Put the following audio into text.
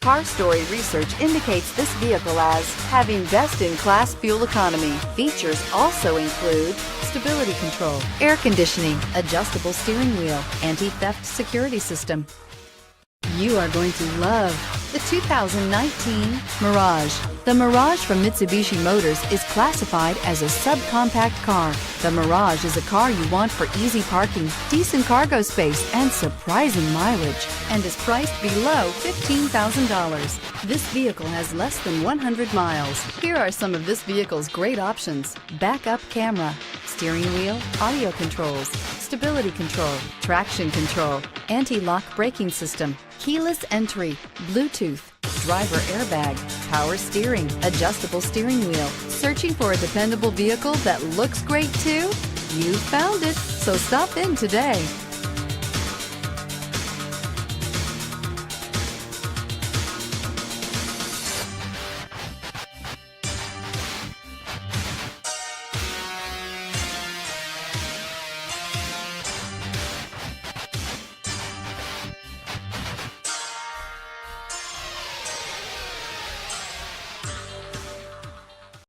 Car Story research indicates this vehicle as having best-in-class fuel economy. Features also include stability control, air conditioning, adjustable steering wheel, anti-theft security system. You are going to love the 2019 Mirage. The Mirage from Mitsubishi Motors is classified as a subcompact car. The Mirage is a car you want for easy parking, decent cargo space, and surprising mileage, and is priced below $15,000. This vehicle has less than 100 miles. Here are some of this vehicle's great options: backup camera, steering wheel audio controls, stability control, traction control, anti-lock braking system, keyless entry, Bluetooth, driver airbag, power steering, adjustable steering wheel. Searching for a dependable vehicle that looks great too? You found it, so stop in today.